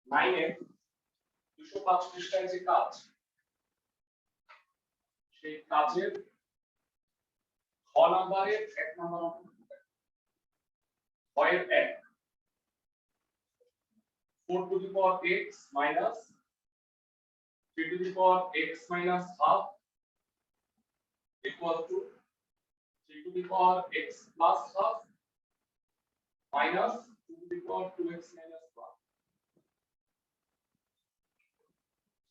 9 এর 205 পৃষ্ঠায় যে কাজ, সেই কাজের খ নাম্বারের 1 নাম্বার অঙ্ক হয় 1 4 to the power x minus 3 to the power x minus half equal to 3 to the power x plus half minus 2 to the power 2x minus 1.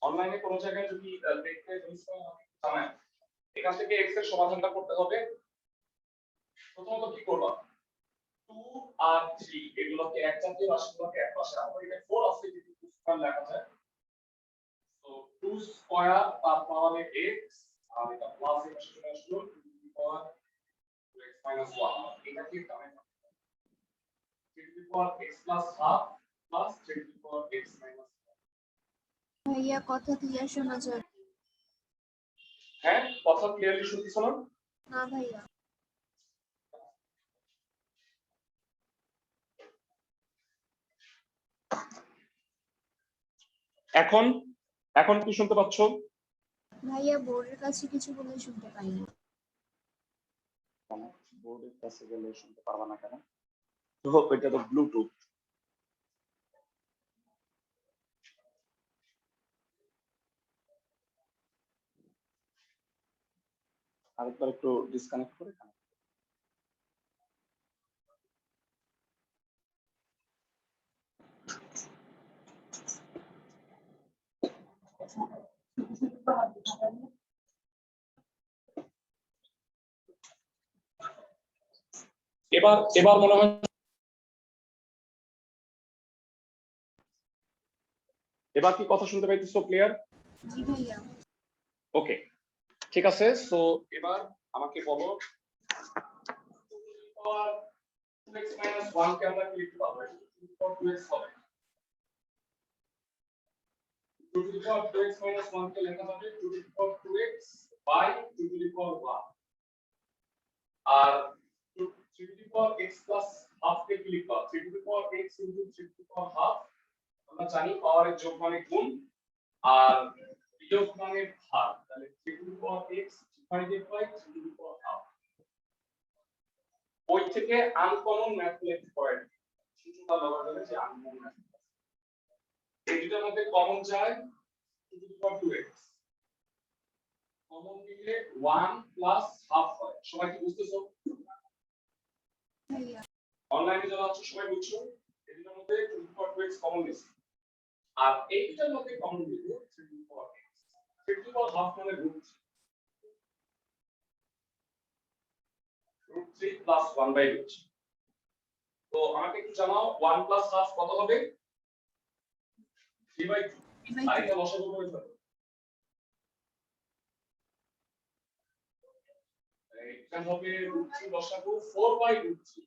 অনলাইনে কোন জায়গায় যদি দেখতে জানেন এখান থেকে x এর সমাধানটা করতে হবে। প্রথমত কি করবা, 2 আর 3 এগুলোকে এক জাতীয় রাশিগুলোকে এক পাশে আনবো। এটা 4 আছে যদি 2 স্কয়ার লেখা যায়, তো 2 স্কয়ার তার পাওয়ারে x আর এটা প্লাস এর পাশে চলে আসলো 2 টু দি পাওয়ার 2x 1 এটা কি time 3 to the power x plus half plus 3 to the power x 1। ভাইয়া কথা ক্লিয়ার শোনা যায়? হ্যাঁ, কথা ক্লিয়ারলি শুনতেছ না? না ভাইয়া। এখন এখন কি শুনতে পাচ্ছ? ভাইয়া বোর্ডের কাছে কিছু বলে শুনতে পাই না। বোর্ডের কাছে গেলে শুনতে পারবা না কেন? তো এটা তো ব্লুটুথ। আরেকবার একটু ডিসকানেক্ট করে কানেক্ট। এবার মনে হয় এবার কি কথা শুনতে পাইতেছো ক্লিয়ার? জি ভাইয়া। ওকে, ঠিক আছে। সো এবার আমাকে বলো 2x 1 কে আমরা কি লিখতে পারবো? 2x হবে। 2x 1 কে লেখা যাবে 2x by 2 R 3x plus half কে কি লিখবা? 3x into 3 half। আমরা জানি পাওয়ারের যোগ মানে গুণ আর বিয়োগ মানে ভাগ, তাহলে 3x divided by 3 half। ওই থেকে আনকমন ম্যাথ লিখতে পারেন, সূত্রটা ব্যবহার করে যে আনকমন ম্যাথ এই দুটোর মধ্যে কমন যায় 2x, কমন নিলে 1 প্লাস হাফ হয়। সবাই কি বুঝতেছো? ভাইয়া অনলাইনে যারা আছো সবাই বুঝছো? এই দুটোর মধ্যে 2x কমন নিছি আর এই দুটোর মধ্যে কমন নিলে 3x, 3 হাফ মানে √3 প্লাস 1/√3। তো আমাকে একটু জানাও 1 প্লাস হাফ কত হবে? 3/2। আর এটা লসাগু করে ফেলো। এটা হবে √3 লসাগু 4/√3।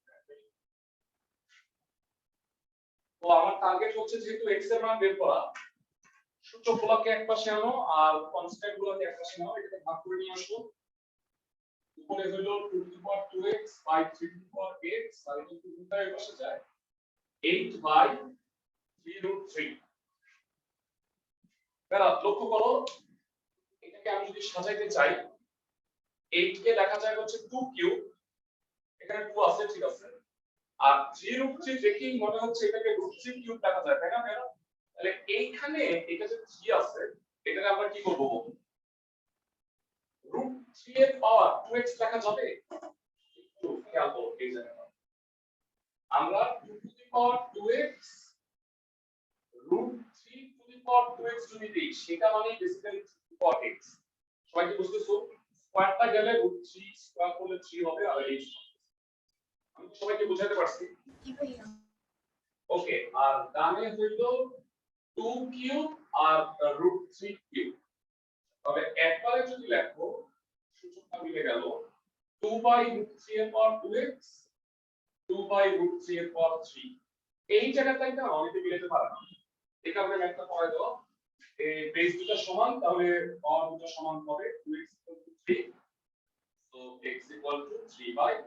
তো আমার টার্গেট হচ্ছে যেহেতু x এর মান বের করা, সূচকগুলোকে একপাশে আনো আর কনস্ট্যান্ট গুলোকে একপাশে নাও, এটাকে ভাগ করে নিয়ে আসো। উপরে হলো 2 to the power 2x by 3 to the power x আর এটা কি উল্টা এর পাশে যায় 8/3√3। এবার লক্ষ্য করো এটাকে আমি যদি সাজাইতে চাই 8 কে লেখা যায় হচ্ছে 2 কিউব, এখানে 2 আছে ঠিক আছে, আর 3√3 দেখেই মনে হচ্ছে এটাকে √3 কিউব লেখা যায়, তাই না? তাহলে এইখানে এটা যে 3 আছে এটাকে আমরা কি করব? √3 এর পাওয়ার 2x লেখা যাবে? একটু খেয়াল করো এই জায়গাটা। আমরা 2 to the power 2x √3 to the power 2x যদি দিই সেটা মানে basically 2 to the power x। সবাই কি বুঝতেছো? স্কয়ারটা গেলে √3 স্কয়ার করলে 3 হবে আর এই আমি সবাইকে বোঝাতে পারছি? জি ভাইয়া। ওকে, আর ডানে হইলো 2 কিউব আর √3 কিউব। তবে একবারে যদি লেখো সূচকটা মিলে গেল 2/√3 এর পাওয়ার 2x 2/√3 এর পাওয়ার 3। এই জায়গাটাই না অনেকে মিলাতে পারে না, এই কারণে ম্যাথটা করে দাও। এই বেস দুটো সমান, তাহলে পাওয়ার দুটো সমান হবে 2x 3, সো x 3/।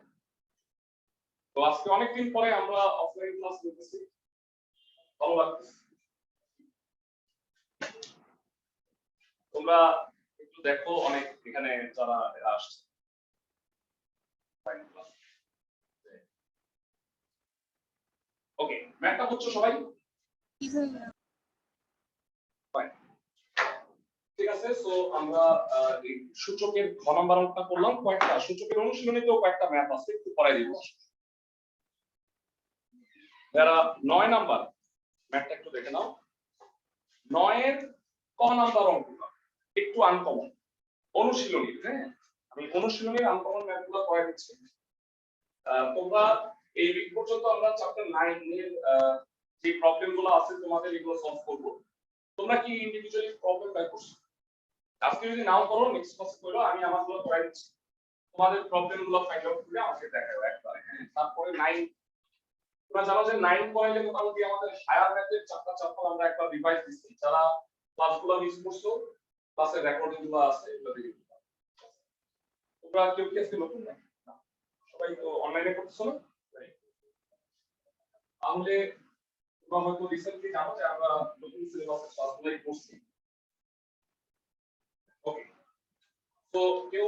তো আজকে অনেকদিন পরে আমরা অফলাইন ক্লাস করতেছি, ভালো লাগতেছে। তোমরা একটু দেখো অনেক এখানে যারা আসছে ওকে ম্যাথটা হচ্ছে সবাই কি ভাইয়া? Fine. ঠিক আছে সো আমরা এই সূচকের ঘ নাম্বার অঙ্কটা করলাম কয়েকটা সূচকের অনুশীলনীতেও কয়েকটা ম্যাথ আছে একটু পড়াই দিব যারা 9 নাম্বার ম্যাথটা একটু দেখে নাও 9 এর ক নাম্বার অঙ্কটা একটু আনকমন অনুশীলনী হ্যাঁ আমি অনুশীলনীর আনকমন ম্যাথগুলো পড়াই দিচ্ছি তোমরা এই উইক পর্যন্ত আমরা চ্যাপ্টার 9 এর যে প্রবলেমগুলো আছে তোমাদের এগুলো সলভ করব তোমরা কি ইন্ডিভিজুয়ালি প্রবলেম বের করছো আজকে যদি নাও করো নেক্সট ক্লাসে করো আমি আমারগুলো করাই দিচ্ছি তোমাদের প্রবলেমগুলো ফাইন্ড আউট করে আমাকে দেখাও একবারে হ্যাঁ তারপরে 9 তোমরা জানো যে 9 পয়েন্টে মোটামুটি আমাদের হায়ার ম্যাথের চারটা আমরা একবার রিভাইজ দিচ্ছি যারা ক্লাসগুলো মিস করছো ক্লাসের রেকর্ডিং গুলো আছে এগুলো দেখে তোমরা কেউ কি আজকে নতুন না সবাই তো অনলাইনে করতেছো না তাহলে তোমরা হয়তো রিসেন্টলি জানো যে আমরা নতুন সিলেবাসের ক্লাসগুলোই করছি ওকে তো কেউ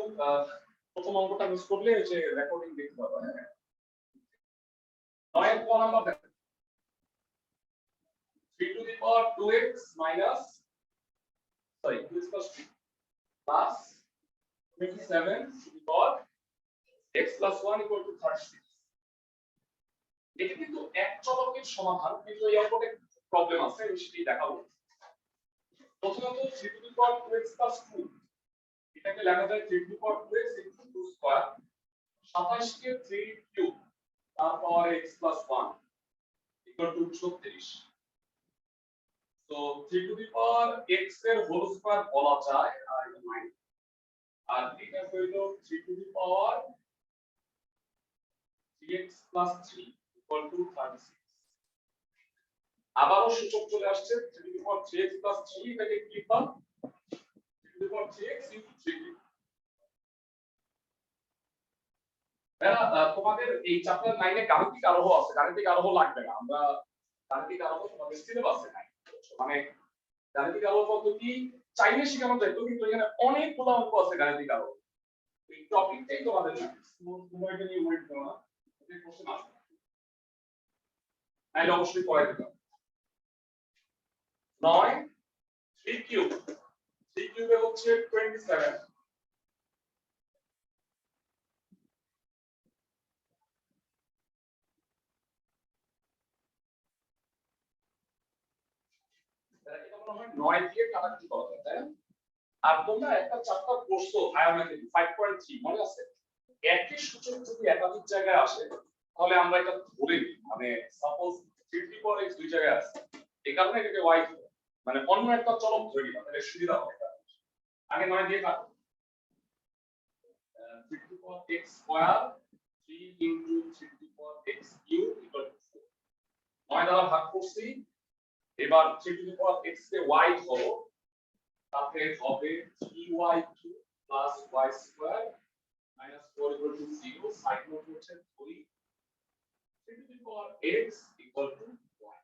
প্রথম অঙ্কটা মিস করলে এই যে রেকর্ডিং দেখতে পাবে হ্যাঁ 9 এর ক নাম্বার দেখো 3 to the power 2x minus sorry 2x plus 3 plus 27 to the power x plus 1 equal to 36 এটা কিন্তু এক চলকের সমাধান কিন্তু এই অঙ্কতে প্রবলেম আছে আমি সেটা দেখাবো প্রথমত 3 to the power 2x plus 2 এটাকে লেখা যায় 3 to the power 2x into 2 square 27 K 3 cube তার পাওয়ার x plus 1 equal to 36 তো 3 to the power x এর হোল স্কয়ার বলা যায় আর এটা মাইনাস আর এটা হইল 3 to the power 3x plus 3 equal to 36 আবারও সূচক চলে আসছে 3 to the power 3x plus 3 এটাকে কি পান 3 to the power 3x into 3 তোমাদের এই চ্যাপ্টার 9 এ গাণিতিক আরোহ আছে গাণিতিক আরোহ লাগবে না আমরা গাণিতিক আরোহ তোমাদের সিলেবাসে নাই মানে গাণিতিক আরোহ পদ্ধতি চাইলে শেখানো যায় কিন্তু এখানে অনেকগুলো অঙ্ক আছে গাণিতিক আরোহ এই টপিকটাই তোমাদের না সময়টা নিয়ে ওয়েট করো না এই কোশ্চেন আসবে নাইলে অবশ্যই পড়াই দিতে 9 3 কিউব 3 কিউবে হচ্ছে 27 এটা মনে হয় 9 দিয়ে কাটাকাটি করা যায় তাই না আর তোমরা একটা চ্যাপ্টার পড়ছো হায়ার ম্যাথে 5.3 মনে আছে একই সূচক যদি একাধিক জায়গায় আসে তাহলে আমরা এটা ধরে নিই মানে সাপোজ 3 পর x দুই জায়গায় আছে এই কারণে এটাকে y মানে অন্য একটা চলক ধরে নিলাম তাহলে সুবিধা হবে আগে 9 দিয়ে কাটো 3 পর x স্কয়ার 3 ইনটু 3 পর x কিউব ইকুয়াল টু 4 9 দ্বারা ভাগ করছি এবার 3 পর x কে y ধরো তাতে হবে 3y3 plus y square minus 4 equal to 0 side note হচ্ছে 3 3 to the power x equal to y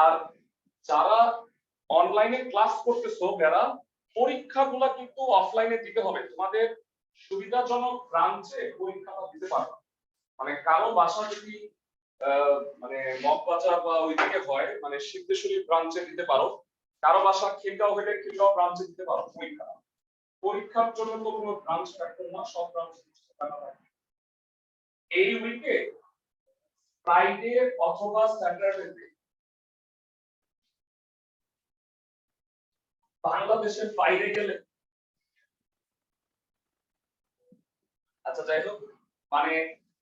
আর যারা অনলাইনে ক্লাস করতেছো যারা পরীক্ষাগুলো কিন্তু অফলাইনে দিতে হবে তোমাদের সুবিধাজনক ব্রাঞ্চে পরীক্ষাটা দিতে পারো মানে কারো বাসা যদি মানে মগবাজার বা ওইদিকে হয় মানে সিদ্ধেশ্বরী ব্রাঞ্চে দিতে পারো কারো বাসা খিলগাঁও হলে খিলগাঁও ব্রাঞ্চে দিতে পারো পরীক্ষার জন্য তো কোনো ব্রাঞ্চ ফ্যাক্টর না সব ব্রাঞ্চ এই উইকে ফ্রাইডে অথবা স্যাটারডে বাংলাদেশের বাইরে গেলে আচ্ছা যাই হোক মানে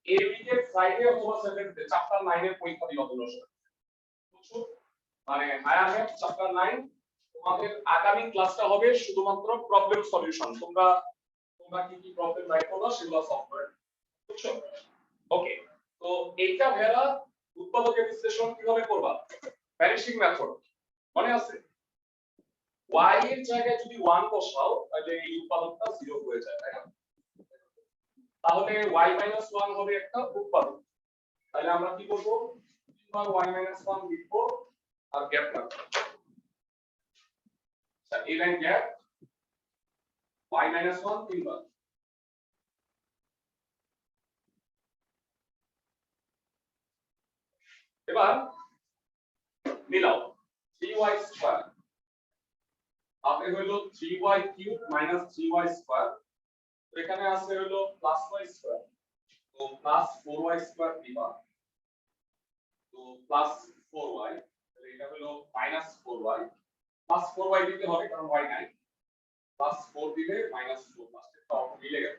এই উইকে ফ্রাইডে অথবা স্যাটারডে চ্যাপ্টার 9 এর পরীক্ষা দিবা তোমরা বুঝছো মানে হায়ার ম্যাথ চ্যাপ্টার 9 তোমাদের আগামী ক্লাসটা হবে শুধুমাত্র প্রবলেম সলিউশন তোমরা কি কি প্রবলেম রাইট করবা সেগুলো সলভ করে বুঝছো ওকে তো এইটা ভেরা উৎপাদকের বিশ্লেষণ কিভাবে করবা ভ্যানিশিং মেথড মনে আছে y এর জায়গায় যদি 1 বসাও তাহলে এই উৎপাদকটা 0 হয়ে যায় তাই না তাহলে y 1 হবে একটা উৎপাদক তাহলে আমরা কি করব y 1 লিখব আর গ্যাপ রাখবো এই লাইন গ্যাপ y minus 1 তিনবার। এবার মিলাও 3y স্কয়ার আপনি হলো 3y cube minus 3y square, তো এখানে আছে হলো প্লাস y স্কয়ার, তো প্লাস 4y স্কয়ার দিবা, তো প্লাস 4y, তাহলে এটা হলো মাইনাস 4y, প্লাস 4y দিতে হবে কারণ y নাই, প্লাস 4 দিলে মাইনাস 4 লাস্টে তো মিলে গেল।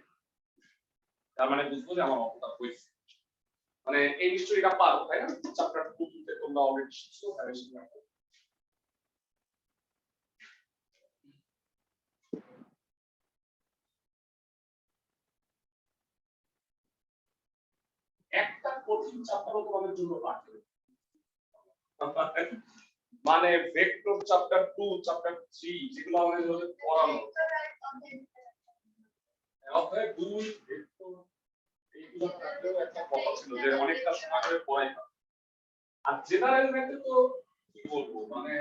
তার মানে বুঝবো যে আমার অঙ্কটা হয়েছে, মানে এই নিশ্চয়ই এটা পারো তাই না? চ্যাপ্টার 2 তে তোমরা অলরেডি শিখছো, তাহলে শিখবে। একটা কঠিন চ্যাপ্টারও তোমাদের জন্য বাকি, মানে ভেক্টর চ্যাপ্টার 2 চ্যাপ্টার 3 যেগুলো আমাদের হচ্ছে পড়ানো, অধ্যায় 2 ভেক্টর এইগুলো থাকলেও একটা কথা ছিল যে অনেকটা সময় ধরে পড়াইতাম। আর জেনারেল ম্যাথে তো কি বলবো, মানে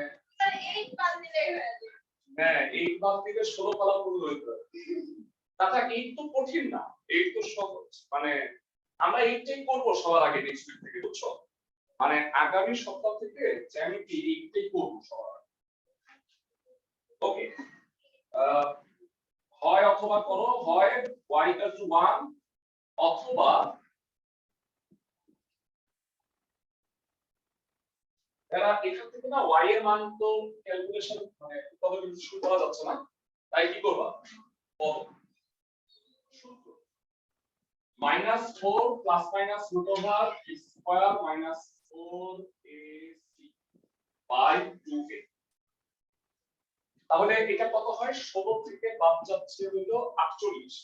হ্যাঁ 8 বাদ দিলে 16 ফলাফল হইতে হবে। তাছাড়া 8 তো কঠিন না, 8 তো সহজ, মানে আমরা 8টাই করব সবার আগে নেক্সট উইক থেকে, বুঝছো? মানে আগামী সপ্তাহ থেকে জ্যামিতি 8টাই করব সবার আগে। ওকে, হয় অথবা করো, হয় y equal to 1 অথবা এরা এখান থেকে না y এর মান তো ক্যালকুলেশন মানে কত কিছু শুরু করা যাচ্ছে না, তাই কি করবা কত -4 plus minus root over square -4ac by 2a, তাহলে এটা কত হয়? 16 থেকে বাদ যাচ্ছে হলো 48,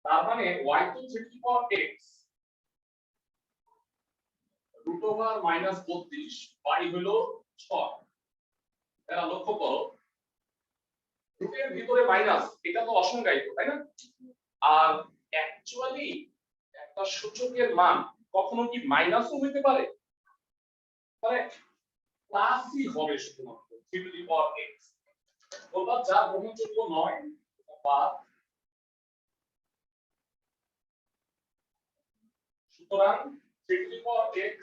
তার মানে y to 3 power x root over -32 by হলো 6। এরা লক্ষ্য করো রুটের ভিতরে মাইনাস, এটা তো অসংজ্ঞায়িত তাই না? আর অ্যাকচুয়ালি একটা সূচকের মান কখনো কি মাইনাসও হতে পারে, মানে প্লাসই হবে শুধুমাত্র 3 টু দি পাওয়ার x, তোমরা যা গ্রহণযোগ্য নয় বা সুতরাং 3 to the power x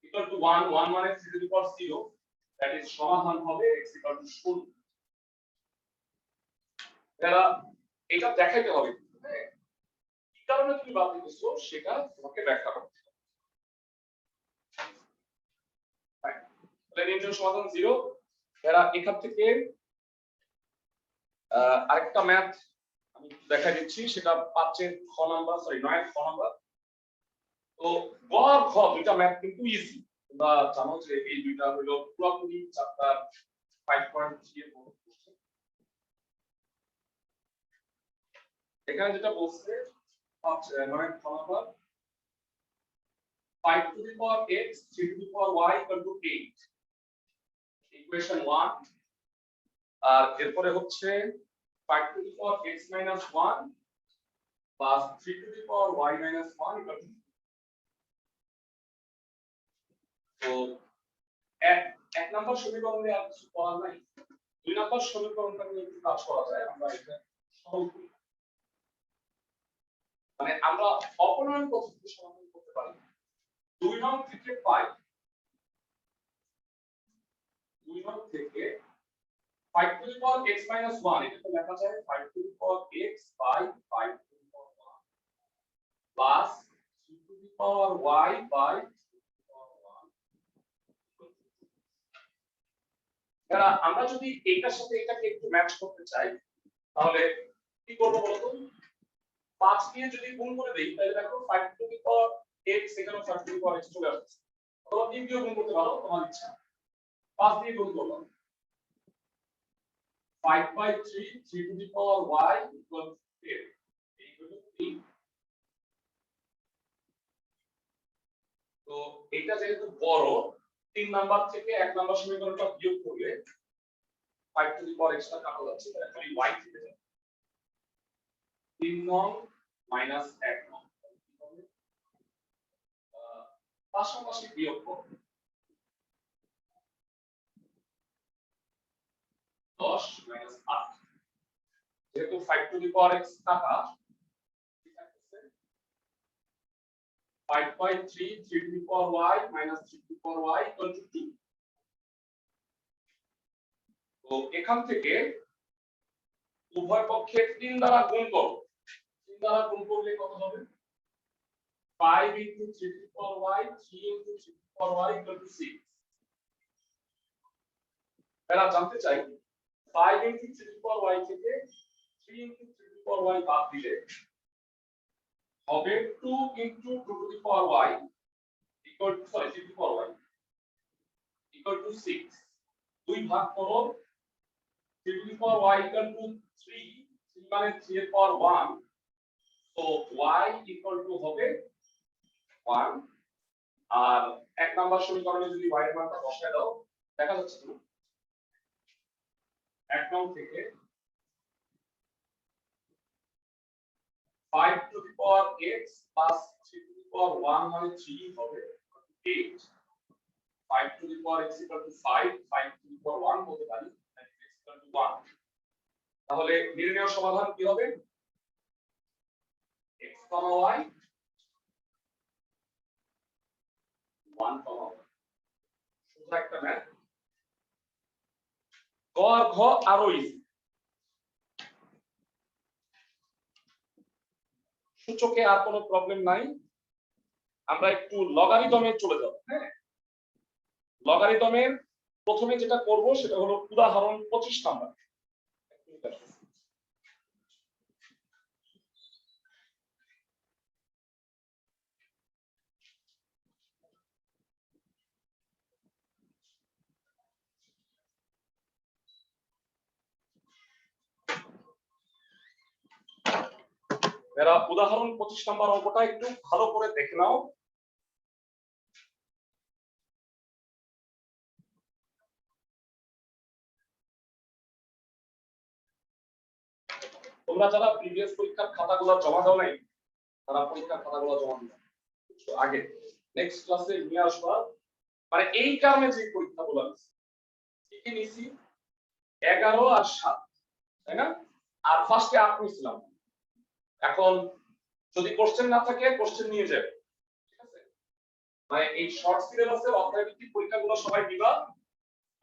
equal to 1, 1 মানে 3 to the power 0, that is সমাধান হবে x equal to 0। এরা এটা দেখাইতে হবে, হ্যাঁ কি কারণে তুমি বাদ দিতেছো সেটা তোমাকে ব্যাখ্যা করতে হবে। তাহলে নির্ণয় সমাধান 0। এরা এখান থেকে আরেকটা ম্যাথ আমি দেখা দিচ্ছি, সেটা 5 খ নাম্বার, সরি 9 খ নাম্বার। তো গ আর খ দুইটা ম্যাথ কিন্তু ইজি, তোমরা জানো যে এই দুইটা হলো পুরোপুরি চ্যাপ্টার 5.3 এর মধ্যে পড়ছে। এখানে যেটা বলছে 9 খ number 5 to the power x 3 to the power y equal to 8, equation 1। আর এরপরে হচ্ছে 5 to the power x minus 1 plus 3 to the power y minus 1 equal to, তো এক নম্বর সমীকরণে আর কিছু করার নাই, দুই নম্বর সমীকরণটা নিয়ে একটু কাজ করা যায়। আমরা এটা সরল করি, মানে আমরা অপনয়ন পদ্ধতিতে সমাধান করতে পারি। 2 নং থেকে পাই, 2 নং থেকে 5 to the power x minus 1, এটা তো লেখা যায় 5 to the power x by 5 to the power 1 plus 3 to the power y by 3 to the power 1। এরা আমরা যদি এইটার সাথে এটাকে একটু ম্যাচ করতে চাই তাহলে কি করব বলতো, 5 দিয়ে যদি গুণ করে দেই তাহলে দেখো 5 to the power x এখানে 5 to the power x চলে আসছে, অথবা 3 দিয়ে গুণ করতে পারো তোমার ইচ্ছা, 5 দিয়ে গুণ করো 5 by 3 3 to the power y equal to 10, এই হলো 3। তো এটা যেহেতু বড়, 3 নাম্বার থেকে 1 নাম্বার সমীকরণটা বিয়োগ করলে 5 to the power x টা কাটা যাচ্ছে, তাহলে খালি y থেকে যাবে 3 নং মাইনাস 1 নং, পাশাপাশি বিয়োগ করো যেহেতু 5 টু দি পাওয়ার x টাকা 5 by 3 3 to the power y minus 3 to the power y equal to 2 তো এখান থেকে উভয় পক্ষে 3 দ্বারা গুণ করো 3 দ্বারা গুণ করলে কত হবে 5 into 3 to the power y 3 into 3 to the power y equal to 6 এরা জানতে চাই 5 into 3 to the power y থেকে 3 into 3 to the power y বাদ দিলে হবে 2 into 2 to the power y equal to 3 to the power y equal to 6 দুই ভাগ করো 3 to the power y equal to 3 মানে 3 এর পাওয়ার 1 তো y equal to হবে 1 আর এক নাম্বার সমীকরণে যদি y এর মানটা বসায় দাও দেখা যাচ্ছে না এক নম্বর থেকে 5 to the power x plus 3 to the power 1 মানে 3 হবে 8 5 to the power x equal to 5 5 to the power 1 বলতে পারি x equal to 1 তাহলে নির্ণয় সমাধান কি হবে x, y 1, সোজা একটা ম্যাথ গ আর ঘ আরো ইজি সূচকে আর কোনো প্রবলেম নাই আমরা একটু লগারিদমে চলে যাব হ্যাঁ লগারিদমের প্রথমে যেটা করব সেটা হলো উদাহরণ 25 নাম্বার এরা উদাহরণ 25 নাম্বার অঙ্কটা একটু ভালো করে দেখে নাও তোমরা যারা প্রিভিয়াস পরীক্ষার খাতাগুলো জমা দাও নাই তারা পরীক্ষার খাতাগুলো জমা দিও আগে নেক্সট ক্লাসে নিয়ে আসবা মানে এই কারণে যে পরীক্ষাগুলো আছে কি কি নিছি 11 আর 7 তাই না আর ফার্স্টে 8 নিছিলাম এখন যদি কোশ্চেন না থাকে কোশ্চেন নিয়ে যাবে ঠিক আছে মানে এই শর্ট সিলেবাসের অধ্যায় ভিত্তিক পরীক্ষাগুলো সবাই দিবা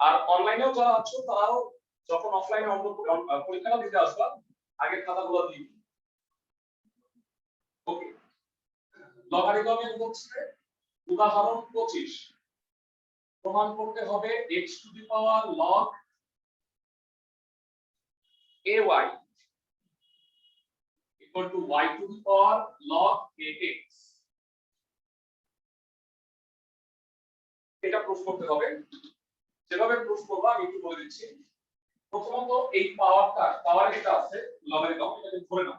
আর অনলাইনেও যারা আছো তারাও যখন অফলাইনে অন্য পরীক্ষাটা দিতে আসবা আগে খাতাগুলো দিই ওকে লগারিদমের হচ্ছে উদাহরণ 25 প্রমাণ করতে হবে x two the power log ay equal to y to the power log ax এটা প্রুফ করতে হবে যেভাবে প্রুফ করব আমি একটু বলে দিচ্ছি প্রথমত এই পাওয়ার যেটা আছে লগারিদম এটাকে ধরে নাও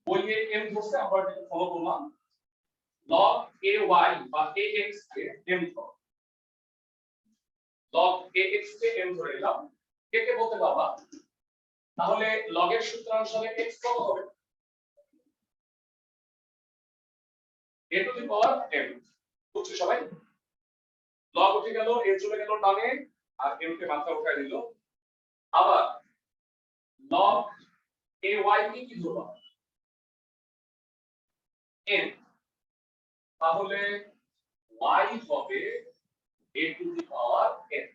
বইয়ে m ধরছে আমরা এটাকে ফলো করলাম log ay বা ax কে m ধরো log ax কে m ধরে নিলাম কে কে বলতে পারবা তাহলে log এর সূত্র অনুসারে x কত হবে a to the power m বুঝছো সবাই log উঠে গেল a চলে গেল ডানে আর m কে মাথা উঠায় দিল আবার log ay কে কি ধরবা n তাহলে y হবে a to the power n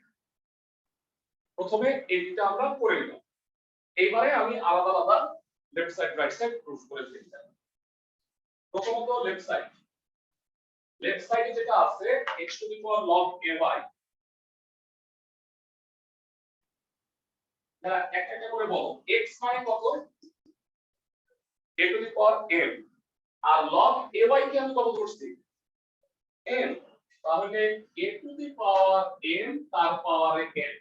প্রথমে এই দুটো আমরা করে নিলাম এইবারে আমি আলাদা আলাদা left side right side proof করে ফেললাম প্রথমত লেফট সাইডে যেটা আছে x two the power log ay না একটা একটা করে বলো x মানে কত a to the power m আর log ay কে আমি কত ধরছি n তাহলে a to the power m তার পাওয়ারে n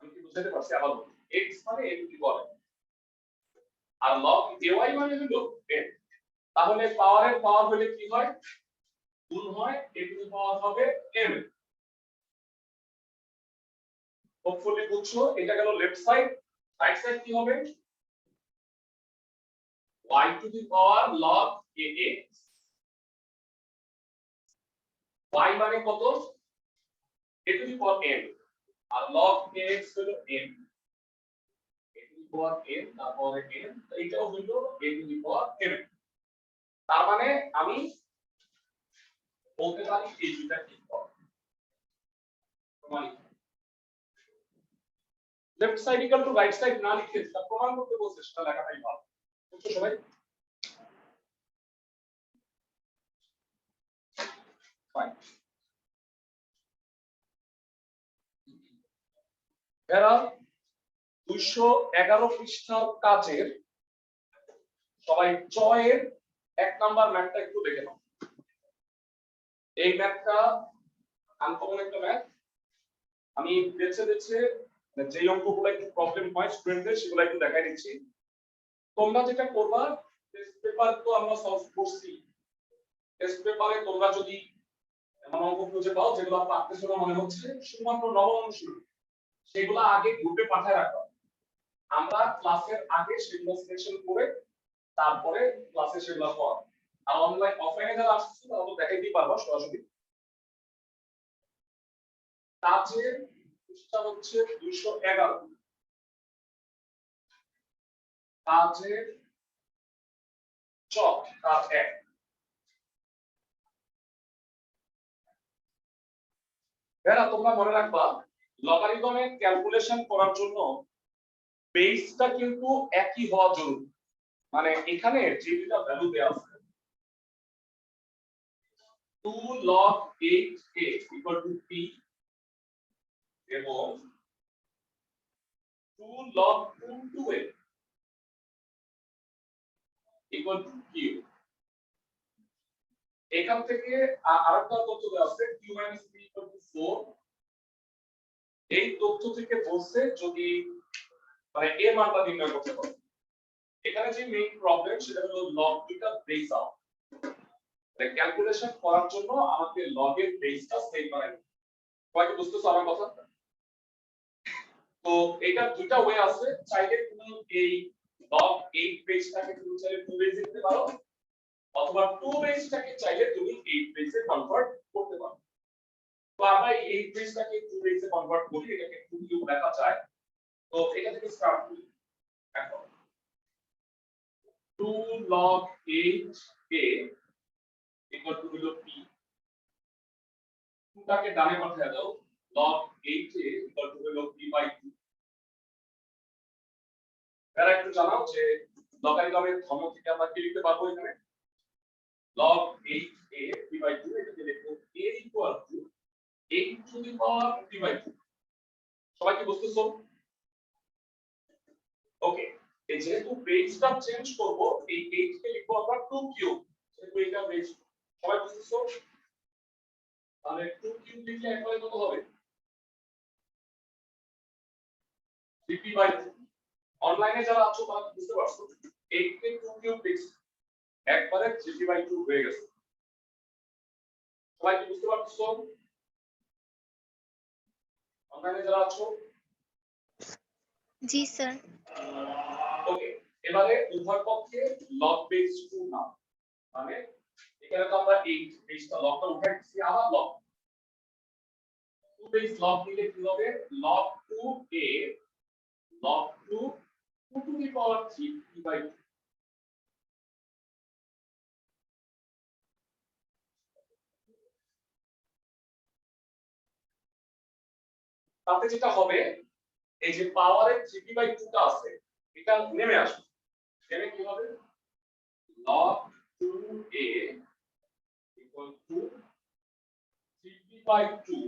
আমি কি বুঝাতে পারছি আবার x মানে a টু দি পাওয়ার আর log ay মানে হলো n তাহলে পাওয়ারের পাওয়ার হলে কি হয় গুণ হয় a টু দি পাওয়ার হবে m হোপফুলি বুঝছো এটা গেল লেফট সাইড রাইট সাইড কি হবে y to the power log ax y মানে কত a to the power m আর log ax হলো m a to the power n তারপরে n এইটাও হইল a to the power m। তার মানে আমি বলতে পারি এই দুইটা কি প্রমাণিত। Left side equal to right side না লিখে সেটা প্রমাণ করতে বলছে সেটা লেখাটাই ভালো। বুঝছো সবাই? ফাইন। এরা 211 পৃষ্ঠার কাজের সবাই চয়ের 1 নাম্বার ম্যাথটা একটু দেখে নাও। এই ম্যাথটা আনকমন একটা ম্যাথ। আমি বেছে বেছে যে অঙ্কগুলো একটু প্রবলেম হয় স্টুডেন্টদের সেগুলো একটু দেখাই দিচ্ছি। তোমরা যেটা করবা, টেস্ট পেপার তো আমরা সলভ করছি, টেস্ট পেপারে তোমরা যদি এমন অঙ্ক খুঁজে পাও যেগুলো পারতেছো না মনে হচ্ছে শুধুমাত্র নবম অনুশীলন, সেগুলো আগে গ্রুপে পাঠায় রাখো। আমরা ক্লাসের আগে সেগুলো সিলেকশন করে তারপরে ক্লাসে সেগুলো পড়া। আর অনলাইন অফলাইনে যারা আসছে তারা তো দেখাইতেই পারবা সরাসরি। কাজের পৃষ্ঠা হচ্ছে 211, কাজের চক কাজ 1। এরা তোমরা মনে রাখবা লগারিদমের ক্যালকুলেশন করার জন্য বেসটা কিন্তু একই হওয়া জরুরি। মানে এখানে যে দুটো ভ্যালু দেওয়া আছে 2 log 8a equal to p এবং 2 log 2a equal to q। এখান থেকে আরেকটা তথ্য দেওয়া আছে q - p equal to 4। এই তথ্য থেকে বলছে যদি মানে এর মানটা নির্ণয় করতে পারো। এখানে যে মেইন প্রবলেম সেটা হলো log দুইটা বেস আউট। মানে ক্যালকুলেশন করার জন্য আমাকে log এর বেসটা সেট করা লাগে। কয়টা বুঝতেছো আমার কথা? তো এটা দুইটা ওয়ে আছে। চাইলে তুমি এই log 8 বেসটাকে তুমি চাইলে 2 বেসে দিতে পারো অথবা 2 বেসটাকে চাইলে তুমি 8 বেসে কনভার্ট করতে পারো। তো আমরা এই 8 বেসটাকে 2 বেসে কনভার্ট করি, এটাকে 2 কিউব লেখা যায়। তো এটা থেকে স্টার্ট করি। এখন 2 log 8a equal to হলো p, 2 টাকে ডানে পাঠিয়ে দাও, log 8a equal to হলো p/2। এরা একটু জানাও যে লগারিদমের ধর্ম থেকে আমরা কি লিখতে পারবো এখানে log 8a p/2, এটাকে লিখবো a equal to 8 to the power p/2। সবাই কি বুঝতেছো? ওকে, এই যেহেতু বেসটা চেঞ্জ করব এই 8 কে লিখবো আমরা 2 কিউব, যেহেতু এটা বেস। সবাই বুঝতেছো? তাহলে 2 কিউব লিখলে একবারে কত হবে? 3p/2। অনলাইনে যারা আছো তারা বুঝতে পারছো 8 কে 2 কিউব লিখছি একবারে 3p/2 হয়ে গেছে। সবাই কি বুঝতে পারছো? অনলাইনে যারা আছো? জি স্যার। ওকে, এবারে উভয় পক্ষে log বেস 2 নাও। মানে এখানে তো আমরা 8 বেসটা লগটা উঠাইছি, আবার log 2 বেস log নিলে কি হবে? log 2a log 2 2 to the power 3 p/2। তাতে যেটা হবে এই যে পাওয়ারের 3p/2 টা আছে এটা নেমে আসবে। নেমে কি হবে? log 2a equal to 3p/2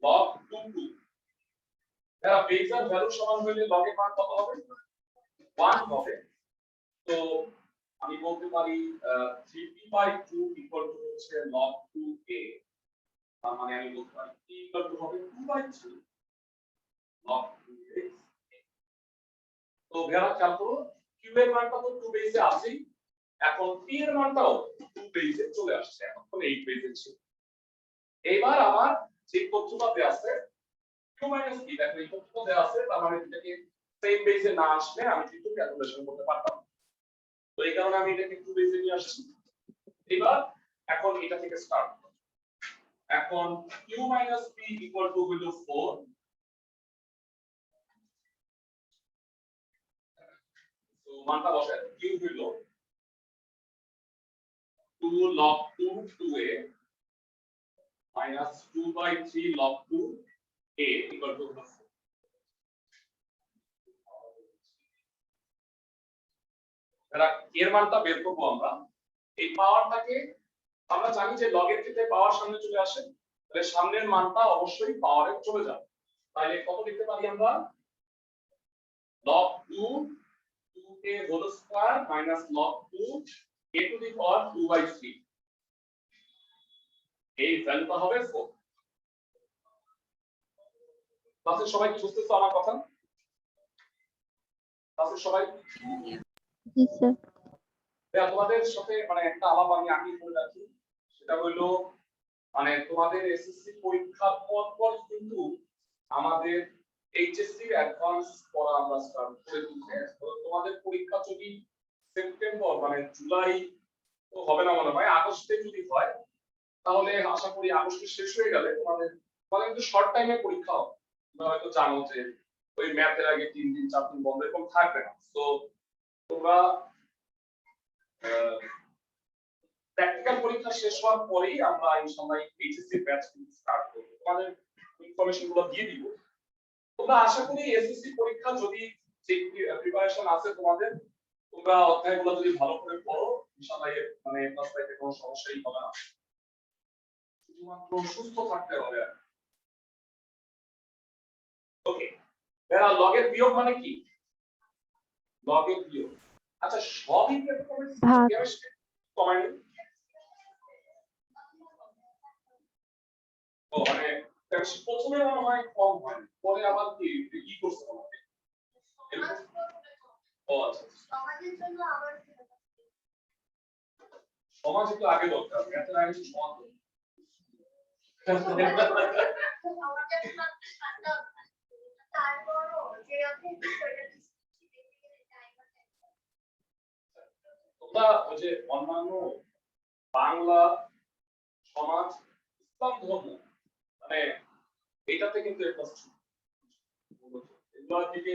log 2 এরা বেসার ভ্যালু সমান হলে log এর মান কত হবে? 1 হবে। তো আমি বলতে পারি 3p/2 equal to হচ্ছে log 2a। তার মানে আমি বলতে পারি p equal to হবে 2/3 log 2a। তো ভেরা খেয়াল করো q এর মানটা তো 2 বেসে আছে, এখন p এর মানটাও 2 বেসে চলে আসছে, এখন তো 8 বেসে ছিল। এবার আমার যে তথ্যটা দেয়া আছে q - p, দেখো এই তথ্য দেয়া আছে তার মানে এটাকে সেম বেসে না আসলে আমি কিন্তু ক্যালকুলেশন করতে পারতাম। তো এই কারণে আমি এটাকে 2 বেসে নিয়ে আসছি। এবার এখন এটা থেকে স্টার্ট এখন q minus p equal to হলো 4, তো মানটা বসাই q হলো 2 log 2 2a minus 2/3 log 2a equal to 4. এর মানটা বের করব আমরা। এই পাওয়ারটাকে আমরা জানি যে লগ এর ক্ষেত্রে পাওয়ার সামনে চলে আসে, তাহলে সামনের মানটা অবশ্যই পাওয়ারে চলে যাবে। তাহলে কত লিখতে পারি আমরা? log 2 2a whole square minus log 2 a to the power 2/3, এই ভ্যালুটা হবে 4। তাহলে সবাই কি বুঝতেছো আমার কথা? তাহলে সবাই জি স্যার। তোমাদের সাথে মানে একটা আলাপ আমি আগে করে রাখি, সেটা হলো মানে তোমাদের এসএসসি পরীক্ষার পর কিন্তু আমাদের এইচএসসি অ্যাডভান্স পড়া আমরা স্টার্ট করে দিচ্ছি। তোমাদের পরীক্ষা যদি সেপ্টেম্বর মানে জুলাই তো হবে না মনে হয়, আগস্টে যদি হয় তাহলে আশা করি আগস্টে শেষ হয়ে গেলে তোমাদের কিন্তু শর্ট টাইমে পরীক্ষা হবে। তোমরা হয়তো জানো যে ওই ম্যাথের আগে 3 দিন 4 দিন বন্ধ এরকম থাকবে না। তো তোমরা প্র্যাকটিক্যাল পরীক্ষা শেষ হওয়ার পরেই আমরা ইনশাআল্লাহ এইচএসসি ব্যাচ স্টার্ট করব, তোমাদের ইনফরমেশন গুলো দিয়ে দিব। তোমরা আশা করি এসএসসি পরীক্ষা যদি যে প্রিপারেশন আছে তোমাদের, তোমরা অধ্যায়গুলো যদি ভালো করে পড়ো ইনশাআল্লাহ মানে ক্লাস পাইতে কোনো সমস্যাই হবে না, শুধুমাত্র সুস্থ থাকতে হবে। ওকে, এরা লগের বিয়োগ মানে কি? লগের বিয়োগ, আচ্ছা সবই ভাগ। কমাই ও মানে প্রথমে মনে হয় কম হয়, পরে আবার কি করতে হবে? ও আচ্ছা, সমাজের জন্য আবার সমাজ একটু আগে দরকার, এত আগে সমাজ তোমরা ওই যে অন্যান্য বাংলা, সমাজ, ইসলাম ধর্ম মানে এইটাতে কিন্তু একটা এগুলো থেকে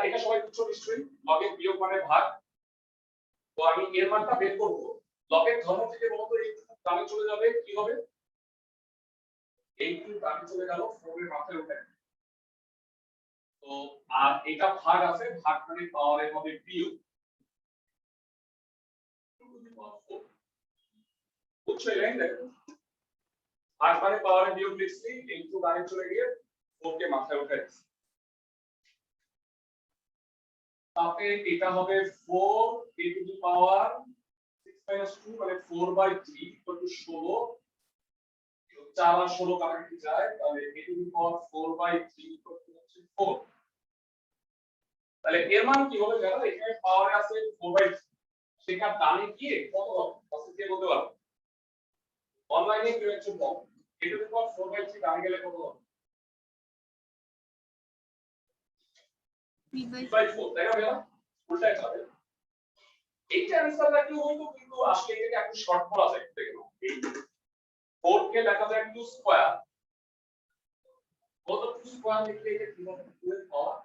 এটা সবাই বুঝছো নিশ্চয়ই, লগের বিয়োগ মানে ভাগ। তো আমি এর মানটা বের করব, লগের ধর্ম থেকে বলতো এইটুকু ডানে চলে যাবে, কি হবে? এইটুকু ডানে চলে গেল, 4 এর মাথায় উঠে। তো আর এটা ভাগ আছে, ভাগ মানে পাওয়ারের হবে বিয়োগ। বুঝছো এই লাইন দেখো, ভাগ মানে পাওয়ারের বিয়োগ লিখছি, এইটুকু ডানে চলে গিয়ে 4 কে মাথায় উঠে দিচ্ছি। তাতে এটা হবে 4 a to the power 6 - 2 মানে 4/3 equal to 16। 4 আর 16 কাটাকাটি যায়, তাহলে a to the power 4/3 equal to 4। তাহলে এর মান কি হবে জানো? এখানে পাওয়ারে আছে 4/3, সেটা ডানে গিয়ে কত হবে আজকে কে বলতে পারবে? অনলাইনে কেউ একজন বল, a to the power 4/3 ডানে গেলে কত হবে? 3/4, তাই না ভাইয়া? উল্টাই যাবে। এইটা অ্যানসারটা কি হইতো, কিন্তু আসলে এটাকে একটু শর্ট করা যায় দেখে নাও। এই 4 কে লেখা যায় 2 স্কয়ার, কত 2 স্কয়ার লিখলে এটা কি হবে? 2 এর পাওয়ার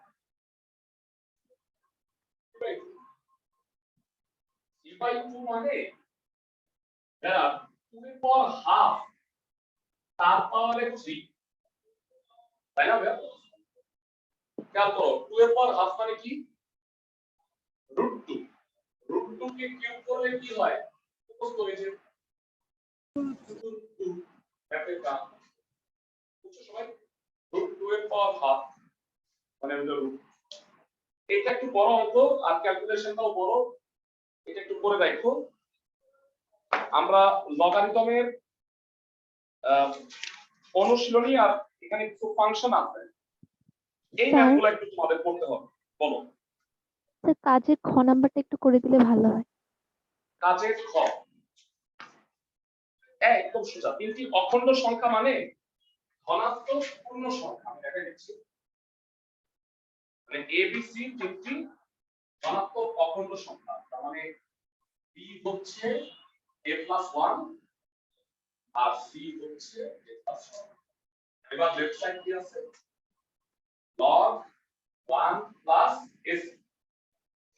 3/2 মানে যারা 2 এর পাওয়ার হাফ তার পাওয়ারে 3, তাই না ভাইয়া? খেয়াল করো 2 এর পাওয়ার হাফ মানে কি? √2, √2 কে কিউব করলে কি হয়? মুখস্থ হয়েছে √2 এর কাজ। বুঝছো সবাই? √2 এর পাওয়ার হাফ মানে হলো √2। এটা একটু বড় অঙ্ক আর ক্যালকুলেশনটাও বড়, এটা একটু করে দেখো। আমরা লগারিদমের অনুশীলনী আর এখানে কিছু ফাংশন আছে, এই ম্যাথগুলো একটু তোমাদের করতে হবে। বলো স্যার, কাজের খ নাম্বারটা একটু করে দিলে ভালো হয়। কাজের খ একদম সোজা, তিনটি অখণ্ড সংখ্যা মানে ধনাত্মক পূর্ণ সংখ্যা। আমি দেখা দিচ্ছি মানে এবিসি তিনটি ধনাত্মক অখণ্ড সংখ্যা, তার মানে b হচ্ছে a+1 আর c হচ্ছে a+1। এবার লেফট সাইড কি আছে, log 1 প্লাস s,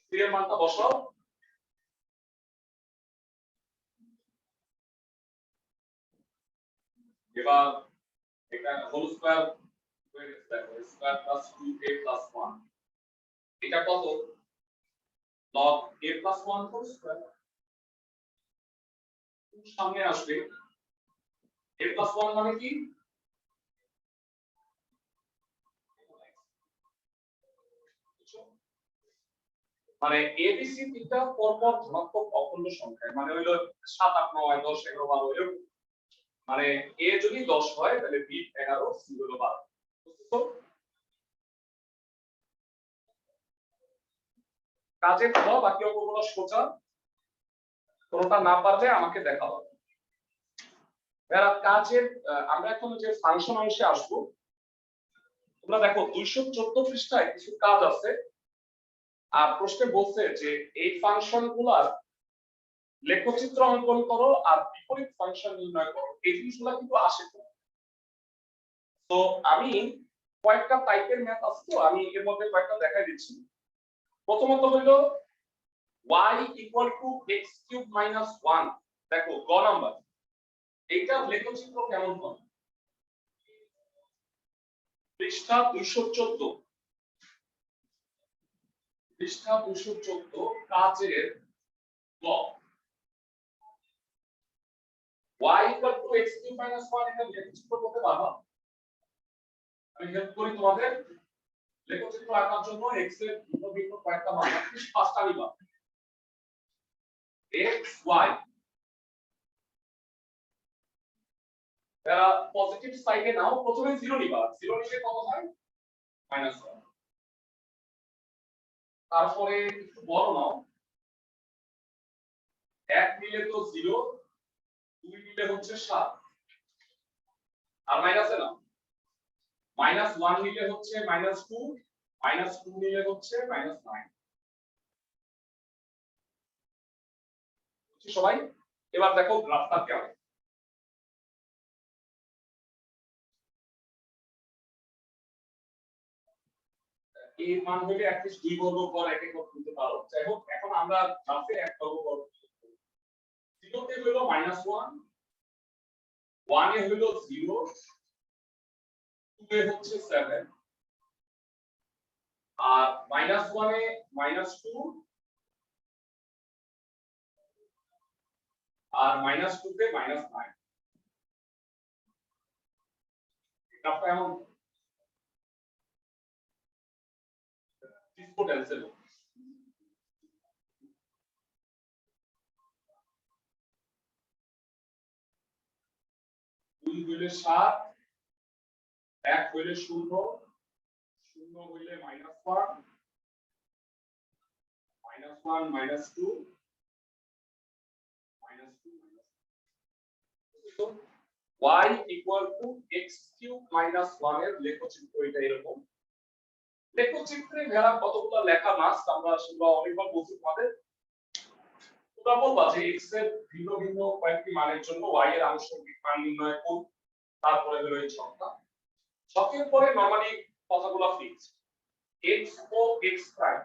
c এর মানটা বসাও। এবার এটা হোল স্কয়ার হয়ে গেছে, দেখো স্কয়ার প্লাস 2a প্লাস 1, এটা কত, log a plus 1 whole square. সামনে আসবে a প্লাস 1 মানে কি, মানে a b c তিনটা পরপর ধনাত্মক অখণ্ড সংখ্যা, মানে হলো 7 8 9 10 11 12 এরকম। মানে a যদি 10 হয় তাহলে b 11 c হলো 12। বুঝছো? কাজের ফল বাকি অঙ্কগুলো সোজা, কোনটা না পারলে আমাকে দেখাও। এরা কাজের আমরা এখন যে ফাংশন অংশে আসব। তোমরা দেখো 214 পৃষ্ঠায় কিছু কাজ আছে, আর প্রশ্নে বলছে যে এই ফাংশনগুলোর লেখচিত্র অঙ্কন করো আর বিপরীত ফাংশন নির্ণয় করো। এই জিনিসগুলো কিন্তু আসে। তো আমি কয়েকটা টাইপের ম্যাথ আছে, তো আমি এর মধ্যে কয়েকটা দেখাই দিচ্ছি। প্রথমত হলো y = x³ - 1। দেখো গ নাম্বার, এইটার লেখচিত্র কেমন হবে, পৃষ্ঠা 214, পৃষ্ঠা 214 কাজের গ, y = x³ - 1 এটা লেখচিত্র করতে পারবা? আমি হেল্প করি তোমাদের। লেখচিত্র আঁকার জন্য x এর ভিন্ন ভিন্ন কয়েকটা মান, পাঁচটা নিবা। x y পজিটিভ সাইডে নাও, প্রথমে 0 নিবা, 0 নিলে কত হয়, -1। তারপরে একটু বড় নাও, 1 নিলে তো 0, 2 নিলে হচ্ছে 7, আর মাইনাসে নাও, -1 নিলে হচ্ছে -2, -2 নিলে হচ্ছে -9। বুঝছি সবাই? এবার দেখো গ্রাফটা কেমন। এই মান হইলে অ্যাটলিস্ট 2 বর্গ পর এক একক দিতে পারো। যাই হোক, এখন আমরা গ্রাফে এক বর্গ পর 0 তে হলো -1, 1 এ হলো 0, 2 এ হচ্ছে 7, আর -1 এ -2, আর -2 তে -9। গ্রাফটা এমন ডিসপোটেন্সিয়াল। 2 হইলে 7, 1 হইলে 0, 0 হইলে -1, -1 -2, -2 তো y = x³ - 1 এর লেখচিত্র এটা এরকম। লেখচিত্রে ভেড়া কতগুলো লেখা মাস আমরা সেগুলো অনেকবার বলছি তোমাদের। তোমরা বলবা যে x এর ভিন্ন ভিন্ন কয়েকটি মানের জন্য y এর আনুষঙ্গিক মান নির্ণয় করুন, তারপরে হলো এই সংখ্যা। ছকের পরে নরমালি কথাগুলো ফিক্সড, x ও x প্রাইম